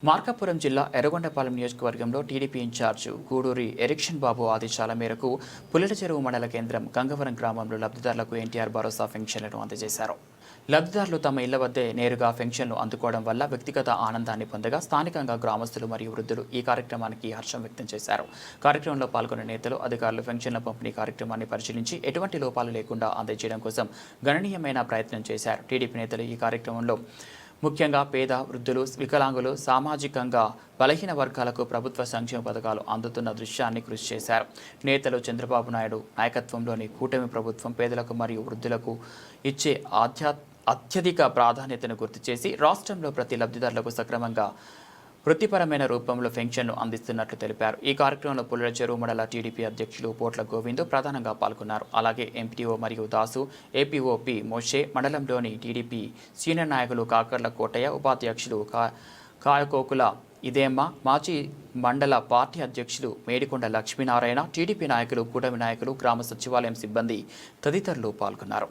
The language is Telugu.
మార్కాపురం జిల్లా ఎర్రగొండపాలెం నియోజకవర్గంలో టీడీపీ ఇన్ఛార్జ్ గూడూరి ఎరిక్షన్ బాబు ఆదేశాల మేరకు పుల్లెల చెరువు మండల కేంద్రం గంగవరం గ్రామంలో లబ్ధిదారులకు ఎన్టీఆర్ భరోసా పెన్షన్లను అందజేశారు. లబ్ధిదారులు తమ ఇళ్ల వద్దే నేరుగా పెన్షన్లు అందుకోవడం వల్ల వ్యక్తిగత ఆనందాన్ని పొందగా స్థానికంగా గ్రామస్తులు మరియు వృద్ధులు ఈ కార్యక్రమానికి హర్షం వ్యక్తం చేశారు. కార్యక్రమంలో పాల్గొన్న నేతలు, అధికారులు పెన్షన్ల పంపిణీ కార్యక్రమాన్ని పరిశీలించి ఎటువంటి లోపాలు లేకుండా అందజేయడం కోసం గణనీయమైన ప్రయత్నం చేశారు. టీడీపీ నేతలు ఈ కార్యక్రమంలో ముఖ్యంగా పేద, వృద్ధులు, వికలాంగులు, సామాజికంగా బలహీన వర్గాలకు ప్రభుత్వ సంక్షేమ పథకాలు అందుతున్న దృశ్యాన్ని కృషి చేశారు. నేతలు చంద్రబాబు నాయుడు నాయకత్వంలోని కూటమి ప్రభుత్వం పేదలకు మరియు వృద్ధులకు ఇచ్చే అత్యధిక ప్రాధాన్యతను గుర్తు చేసి రాష్ట్రంలో ప్రతి లబ్ధిదారులకు సక్రమంగా వృత్తిపరమైన రూపంలో పెన్షన్లు అందిస్తున్నట్లు తెలిపారు. ఈ కార్యక్రమంలో పుల్లెల చెరువు మండల టీడీపీ అధ్యక్షులు పోట్ల గోవిందు ప్రధానంగా పాల్గొన్నారు. అలాగే ఎంపీటీఓ మరియు దాసు, ఏపీఓ పి మోషే, మండలంలోని టీడీపీ సీనియర్ నాయకులు కాకర్ల కోటయ్య, ఉపాధ్యక్షులు కాయకోకుల ఇదేమ్మ, మాజీ మండల పార్టీ అధ్యక్షులు మేడికొండ లక్ష్మీనారాయణ, టీడీపీ నాయకులు, కూటమి నాయకులు, గ్రామ సచివాలయం సిబ్బంది తదితరులు పాల్గొన్నారు.